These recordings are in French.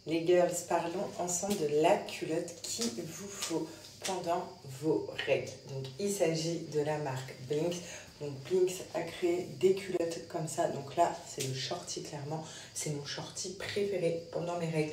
Les girls, parlons ensemble de la culotte qu'il vous faut pendant vos règles. Donc, il s'agit de la marque Blinks. Donc, Blinks a créé des culottes comme ça. Donc là, c'est le shorty, clairement. C'est mon shorty préféré pendant mes règles.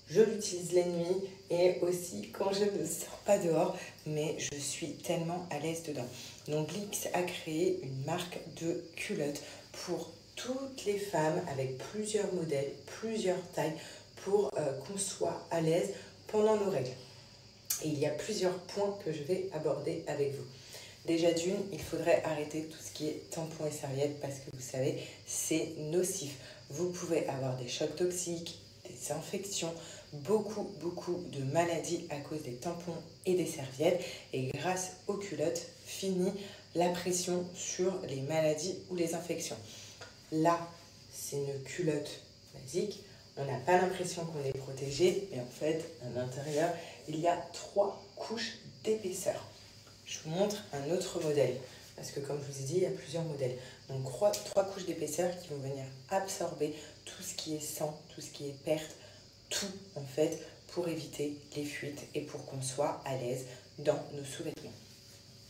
Je l'utilise la nuit et aussi quand je ne sors pas dehors, mais je suis tellement à l'aise dedans. Donc, Blinks a créé une marque de culottes pour toutes les femmes avec plusieurs modèles, plusieurs tailles, pour qu'on soit à l'aise pendant nos règles. Et il y a plusieurs points que je vais aborder avec vous. Déjà d'une, il faudrait arrêter tout ce qui est tampons et serviettes parce que vous savez, c'est nocif. Vous pouvez avoir des chocs toxiques, des infections, beaucoup de maladies à cause des tampons et des serviettes. Et grâce aux culottes, fini la pression sur les maladies ou les infections. Là, c'est une culotte basique. On n'a pas l'impression qu'on est protégé, mais en fait, à l'intérieur, il y a 3 couches d'épaisseur. Je vous montre un autre modèle, parce que comme je vous ai dit, il y a plusieurs modèles. Donc 3 couches d'épaisseur qui vont venir absorber tout ce qui est sang, tout ce qui est perte, tout en fait, pour éviter les fuites et pour qu'on soit à l'aise dans nos sous-vêtements.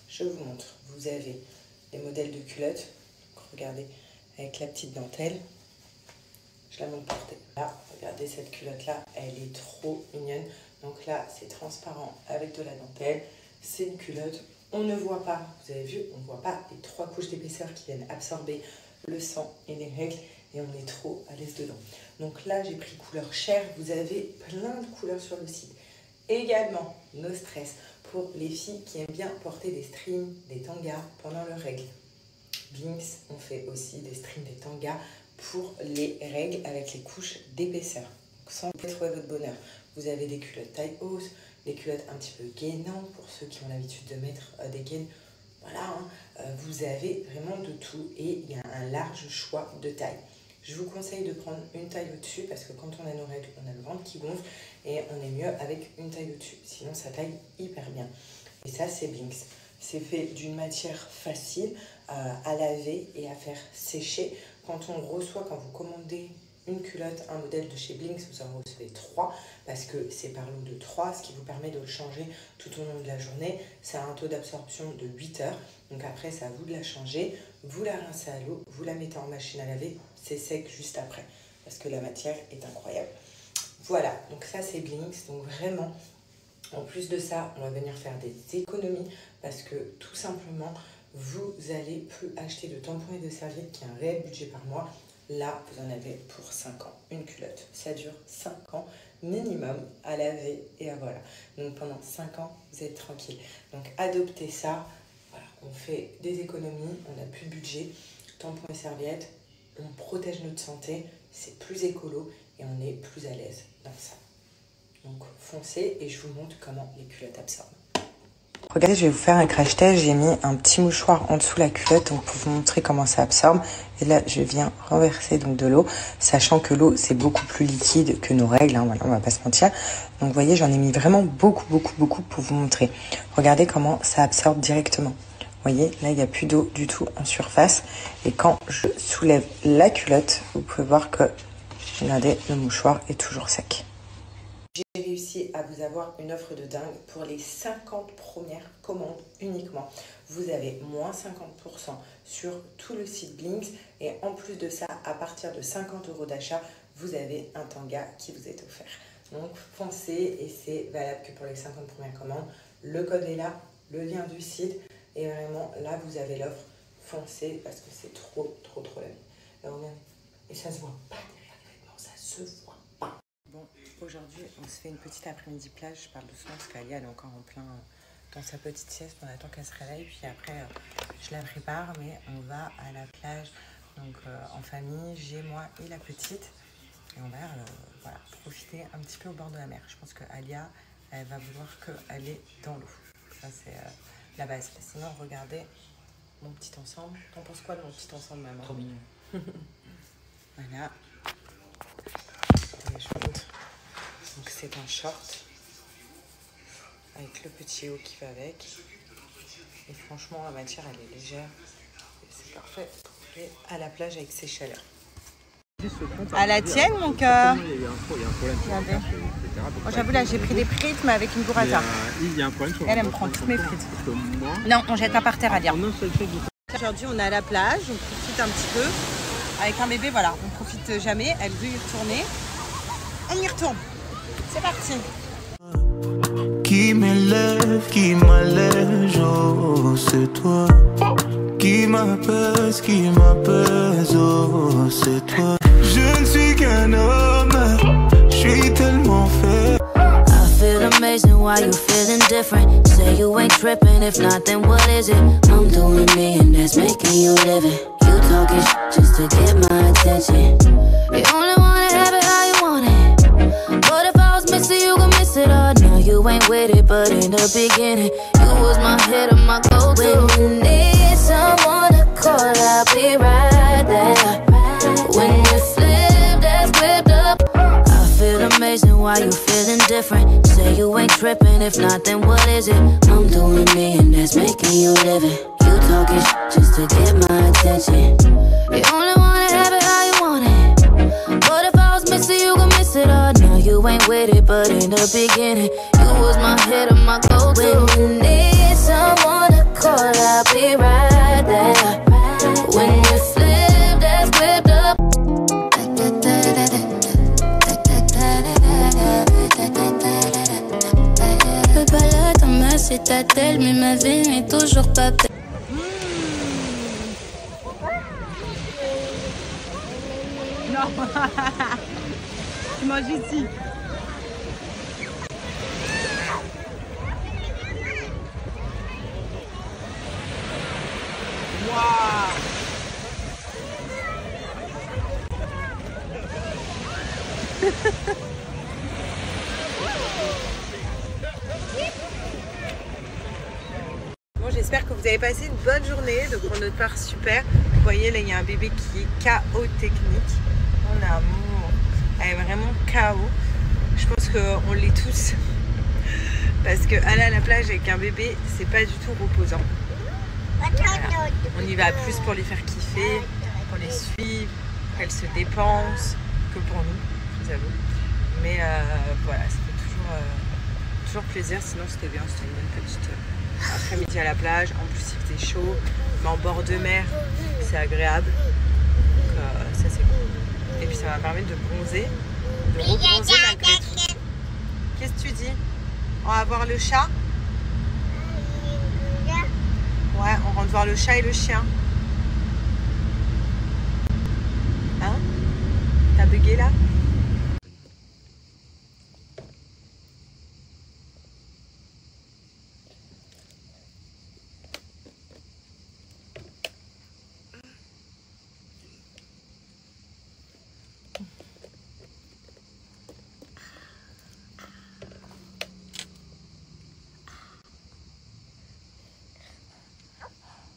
Je vous montre, vous avez les modèles de culottes, donc regardez, avec la petite dentelle. Je la montre portée. Là, regardez cette culotte-là, elle est trop mignonne. Donc là, c'est transparent avec de la dentelle. C'est une culotte, on ne voit pas, vous avez vu, on ne voit pas les 3 couches d'épaisseur qui viennent absorber le sang et les règles. Et on est trop à l'aise dedans. Donc là, j'ai pris couleur chair. Vous avez plein de couleurs sur le site. Également, no stress pour les filles qui aiment bien porter des streams, des tangas pendant leurs règles. Blinks, on fait aussi des streams, des tangas pour les règles avec les couches d'épaisseur. Sans trouver votre bonheur. Vous avez des culottes taille hausse, des culottes un petit peu gainantes pour ceux qui ont l'habitude de mettre des gaines. Voilà, vous avez vraiment de tout et il y a un large choix de taille. Je vous conseille de prendre une taille au-dessus parce que quand on a nos règles, on a le ventre qui gonfle et on est mieux avec une taille au-dessus. Sinon, ça taille hyper bien. Et ça, c'est Blinks. C'est fait d'une matière facile à laver et à faire sécher. Quand on reçoit, quand vous commandez une culotte, un modèle de chez Blinks, vous en recevez 3 parce que c'est par lot de 3, ce qui vous permet de le changer tout au long de la journée. Ça a un taux d'absorption de 8 heures. Donc après, c'est à vous de la changer. Vous la rincez à l'eau, vous la mettez en machine à laver. C'est sec juste après parce que la matière est incroyable. Voilà, donc ça c'est Blinks. Donc vraiment, en plus de ça, on va venir faire des économies parce que tout simplement, vous allez plus acheter de tampons et de serviettes qui a un réel budget par mois. Là, vous en avez pour 5 ans. Une culotte, ça dure 5 ans minimum à laver et à voilà. Donc pendant 5 ans, vous êtes tranquille. Donc adoptez ça. Voilà, on fait des économies, on n'a plus de budget. Tampons et serviettes, on protège notre santé, c'est plus écolo et on est plus à l'aise dans ça. Donc foncez et je vous montre comment les culottes absorbent. Regardez, je vais vous faire un crash test. J'ai mis un petit mouchoir en dessous la culotte donc pour vous montrer comment ça absorbe. Et là, je viens renverser donc de l'eau, sachant que l'eau, c'est beaucoup plus liquide que nos règles. Hein, voilà, on va pas se mentir. Donc, vous voyez, j'en ai mis vraiment beaucoup pour vous montrer. Regardez comment ça absorbe directement. Vous voyez, là, il n'y a plus d'eau du tout en surface. Et quand je soulève la culotte, vous pouvez voir que, regardez, le mouchoir est toujours sec. J'ai réussi à vous avoir une offre de dingue pour les 50 premières commandes uniquement. Vous avez moins 50% sur tout le site Blinks et en plus de ça, à partir de 50 € d'achat, vous avez un tanga qui vous est offert. Donc foncez et c'est valable que pour les 50 premières commandes. Le code est là, le lien du site et vraiment là vous avez l'offre. Foncez parce que c'est trop la vie. Et ça se voit pas derrière les vêtements, ça se voit pas. Bon, aujourd'hui, on se fait une petite après-midi plage. Je parle doucement parce qu'Alia, elle est encore en plein dans sa petite sieste. On attend qu'elle se réveille. Puis après, je la prépare, mais on va à la plage. Donc, en famille, j'ai moi et la petite. Et on va voilà, profiter un petit peu au bord de la mer. Je pense qu'Alia, elle va vouloir qu'aller dans l'eau. Ça, c'est la base. Sinon, regardez mon petit ensemble. T'en penses quoi de mon petit ensemble, maman? Trop mignon. Voilà. Je vous montre. Donc c'est un short avec le petit haut qui va avec. Et franchement, la matière, elle est légère. C'est parfait pour aller à la plage avec ces chaleurs. À la tienne, mon cœur. Bon, j'avoue, là, j'ai pris des frites, mais avec une burrata. Elle me prend toutes mes frites. Non, on jette pas par terre à dire. Aujourd'hui, on est à la plage, on profite un petit peu. Avec un bébé, voilà, on profite jamais. Elle veut y retourner. On y retourne. C'est parti. Qui m'élève, oh, c'est toi. Qui m'apaise, oh, c'est toi. Je ne suis qu'un homme, je suis tellement fait. I feel amazing, why you feeling different? Say you ain't tripping, if not then what is it? I'm doing me and that's making you live it. You talking just to get my attention. You only wanna have it how you want it. But if I was missing, you gon' miss it all. Now you ain't with it, but in the beginning, you was my hit and my go-to. When you need someone to call, I'll be right there. When you flip that script up, I feel amazing, why you feeling different? Say you ain't tripping, if not then what is it? I'm doing me and that's making you live it. You talking just to get my attention. You only wanna have it how you want it. But if I was missing, you gon' miss it all. Now you ain't with it, but in the beginning, you was my hit and my go-to. When you need someone to call, I'll be right there. When you flip that script up, je peux pas là dans ma citadelle, mais ma vie n'est toujours pas belle. Non. Tu manges ici. Waouh. Bon, j'espère que vous avez passé une bonne journée. Donc pour notre part, super. Vous voyez, là, il y a un bébé qui est KO technique. Mon amour, elle est vraiment KO. Je pense qu'on l'est tous. Parce que aller à la plage avec un bébé, c'est pas du tout reposant. Voilà. On y va plus pour les faire kiffer, pour les suivre, qu'elles se dépensent, que pour nous, je vous avoue. Mais voilà, ça fait toujours plaisir. Sinon, c'était bien, c'était une bonne petite après-midi à la plage. En plus, il faisait chaud, mais en bord de mer, c'est agréable. Donc, ça, c'est cool. Et puis, ça va permettre de bronzer, de rebronzer malgré tout. Qu'est-ce que tu dis? On va voir le chat? Ouais, on rentre voir le chat et le chien. Hein? T'as bugué là?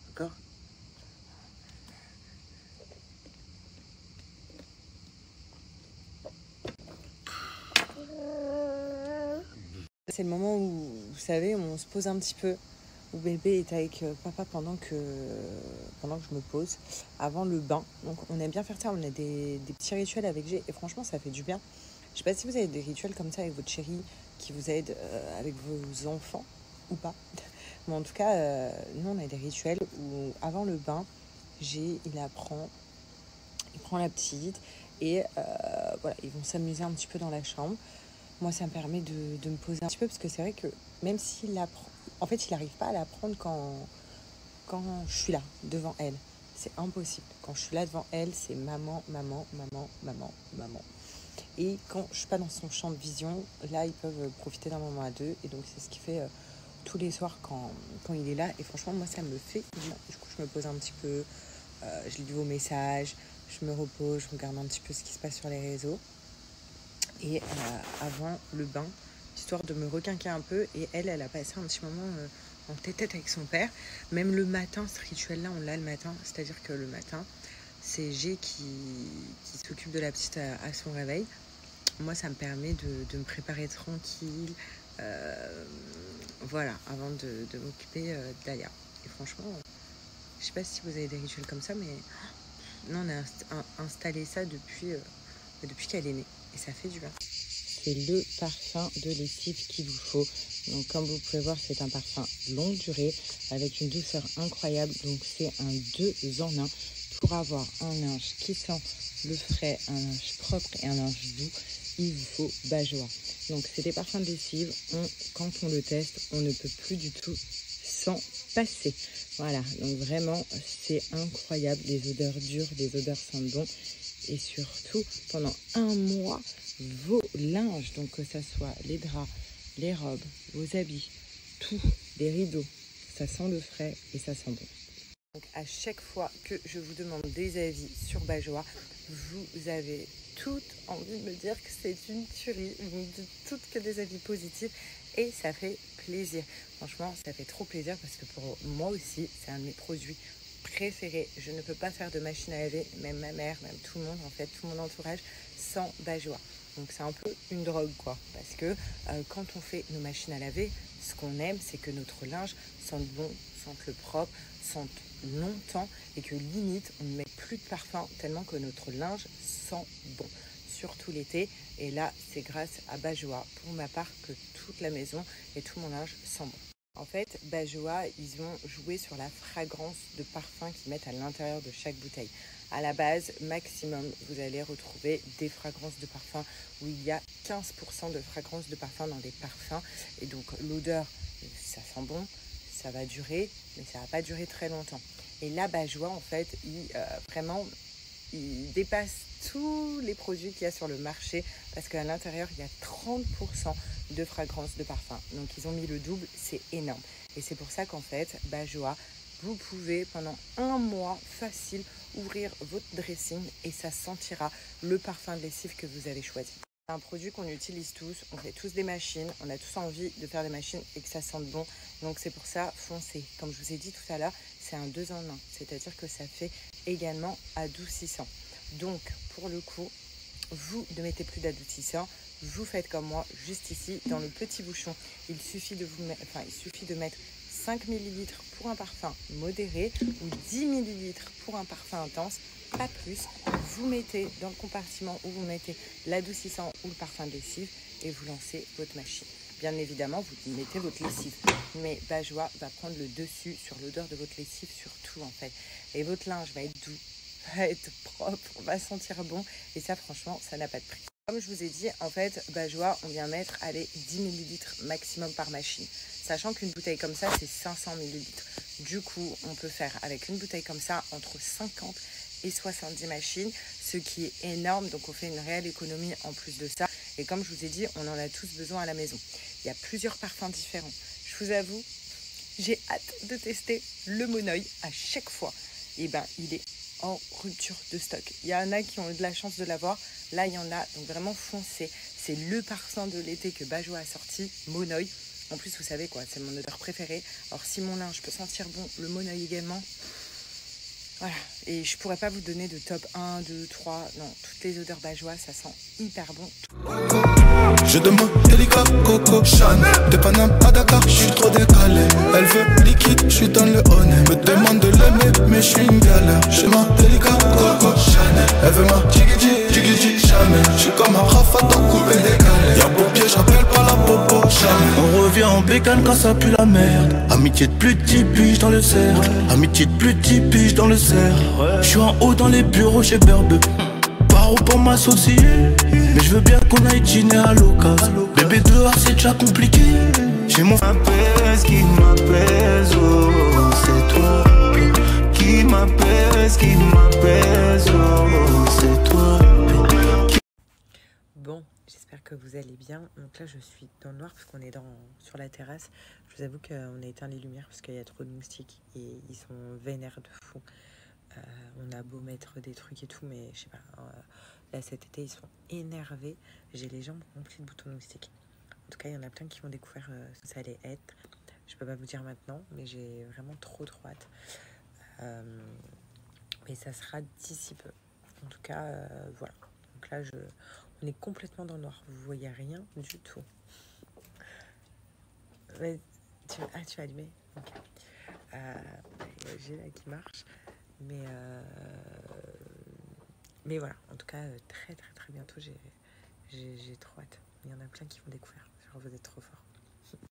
D'accord. C'est le moment où, vous savez, on se pose un petit peu, où bébé est avec papa pendant que je me pose, avant le bain. Donc on aime bien faire ça, on a des petits rituels avec G, et franchement ça fait du bien. Je sais pas si vous avez des rituels comme ça avec votre chérie, qui vous aident avec vos enfants, ou pas. Mais en tout cas, nous on a des rituels où avant le bain, G, il prend la petite, et voilà, ils vont s'amuser un petit peu dans la chambre. Moi, ça me permet de me poser un petit peu, parce que c'est vrai que même s'il apprend, en fait, il n'arrive pas à l'apprendre quand je suis là, devant elle. C'est impossible. Quand je suis là devant elle, c'est maman, maman, maman, maman, maman. Et quand je ne suis pas dans son champ de vision, là, ils peuvent profiter d'un moment à deux. Et donc, c'est ce qu'il fait tous les soirs quand il est là. Et franchement, moi, ça me fait du bien. Du coup, je me pose un petit peu, je lis vos messages, je me repose, je regarde un petit peu ce qui se passe sur les réseaux. Et avant le bain, histoire de me requinquer un peu. Et elle a passé un petit moment en tête-à-tête avec son père. Même le matin, ce rituel-là, on l'a le matin. C'est-à-dire que le matin, c'est G qui s'occupe de la petite à son réveil. Moi, ça me permet de me préparer tranquille. Voilà, avant de m'occuper d'Aya. Et franchement, je sais pas si vous avez des rituels comme ça, mais maintenant on a installé ça depuis qu'elle est née. Et ça fait du bien. C'est le parfum de lessive qu'il vous faut. Donc comme vous pouvez voir, c'est un parfum longue durée avec une douceur incroyable. Donc c'est un 2 en 1 pour avoir un linge qui sent le frais, un linge propre et un linge doux. Il vous faut Bajoa. Donc c'est des parfums de lessive. Quand on le teste, on ne peut plus du tout s'en passer. Voilà, donc vraiment c'est incroyable. Les odeurs dures, les odeurs sentent bon. Et surtout, pendant un mois, vos linges, donc que ce soit les draps, les robes, vos habits, tout, les rideaux, ça sent le frais et ça sent bon. Donc à chaque fois que je vous demande des avis sur Bajoa, vous avez toutes envie de me dire que c'est une tuerie. Vous me dites toutes que des avis positifs et ça fait plaisir. Franchement, ça fait trop plaisir parce que pour moi aussi, c'est un de mes produits préférés. Je ne peux pas faire de machine à laver, même ma mère, même tout le monde, en fait, tout mon entourage, sans Bajoa. Donc c'est un peu une drogue, quoi. Parce que quand on fait nos machines à laver, ce qu'on aime, c'est que notre linge sente bon, sente le propre, sente longtemps et que limite, on ne met plus de parfum tellement que notre linge sent bon. Surtout l'été. Et là, c'est grâce à Bajoa, pour ma part, que toute la maison et tout mon linge sent bon. En fait, Bajoa, ils ont joué sur la fragrance de parfum qu'ils mettent à l'intérieur de chaque bouteille. À la base, maximum, vous allez retrouver des fragrances de parfum où il y a 15% de fragrances de parfum dans des parfums. Et donc, l'odeur, ça sent bon, ça va durer, mais ça ne va pas durer très longtemps. Et là, Bajoa, en fait, il dépasse tous les produits qu'il y a sur le marché parce qu'à l'intérieur, il y a 30% de fragrances de parfum. Donc, ils ont mis le double, c'est énorme. Et c'est pour ça qu'en fait, Bajoa, vous pouvez pendant un mois facile ouvrir votre dressing et ça sentira le parfum de lessive que vous avez choisi. C'est un produit qu'on utilise tous, on fait tous des machines, on a tous envie de faire des machines et que ça sente bon. Donc c'est pour ça, foncez. Comme je vous ai dit tout à l'heure, c'est un 2 en 1, c'est-à-dire que ça fait également adoucissant. Donc pour le coup, vous ne mettez plus d'adoucissant, vous faites comme moi, juste ici, dans le petit bouchon, il suffit de mettre 5 ml pour un parfum modéré ou 10 ml pour un parfum intense, pas plus. Vous mettez dans le compartiment où vous mettez l'adoucissant ou le parfum de lessive et vous lancez votre machine. Bien évidemment, vous mettez votre lessive, mais Bajoa va prendre le dessus sur l'odeur de votre lessive, surtout en fait. Et votre linge va être doux, va être propre, va sentir bon et ça franchement, ça n'a pas de prix. Comme je vous ai dit, en fait, Bajoa, on vient mettre, 10 ml maximum par machine. Sachant qu'une bouteille comme ça, c'est 500 ml. Du coup, on peut faire avec une bouteille comme ça entre 50 et 70 machines, ce qui est énorme. Donc, on fait une réelle économie en plus de ça. Et comme je vous ai dit, on en a tous besoin à la maison. Il y a plusieurs parfums différents. Je vous avoue, j'ai hâte de tester le Monoï à chaque fois. Et ben, il est en rupture de stock. Il y en a qui ont eu de la chance de l'avoir. Là, il y en a. Donc, vraiment, foncez. C'est le parfum de l'été que Bajoa a sorti, Monoï. En plus, vous savez quoi, c'est mon odeur préférée. Alors, si mon linge peut sentir bon, le Monoï également. Voilà. Et je pourrais pas vous donner de top 1, 2, 3. Non, toutes les odeurs Bajoa, ça sent hyper bon. Je demande Delica, Coco, Chanel. De Paname à Dakar, je suis trop décalé. Elle veut liquide, je suis dans le honnête. Me demande de l'aimer, mais je suis une galère. Je demande Delica, Coco, Chanel. Elle veut ma jiggy, jamais. Je suis comme un Rafa dans coupé décalé. Y'a beau pied, j'appelle pas la popo, jamais. On revient en bécane quand ça pue la merde. Amitié de plus de 10 piges dans le cercle. Amitié de plus de 10 piges dans le cercle. Je suis en haut dans les bureaux chez Berbe. Paro pour m'associer. Mais je veux bien qu'on aille dîner à l'occasion. Bébé dehors c'est déjà compliqué. J'ai mon apaise, qui m'apaise, oh, c'est toi. Qui m'apaise, oh, c'est toi. Bon, j'espère que vous allez bien. Donc là, je suis dans le noir parce qu'on est sur la terrasse. Je vous avoue qu'on a éteint les lumières parce qu'il y a trop de moustiques et ils sont vénères de fou. On a beau mettre des trucs et tout, mais je sais pas. Là, cet été, ils sont énervés. J'ai les jambes remplies de boutons de moustiques. En tout cas, il y en a plein qui m'ont découvert ce que ça allait être. Je peux pas vous dire maintenant, mais j'ai vraiment trop hâte. Mais ça sera d'ici peu. En tout cas, voilà. Donc là, on est complètement dans le noir. Vous voyez rien du tout. Mais tu vas allumer. Okay. J'ai là qui marche. Mais Mais voilà, en tout cas, très très très bientôt, j'ai trop hâte. Il y en a plein qui vont découvrir. Genre, vous êtes trop forts.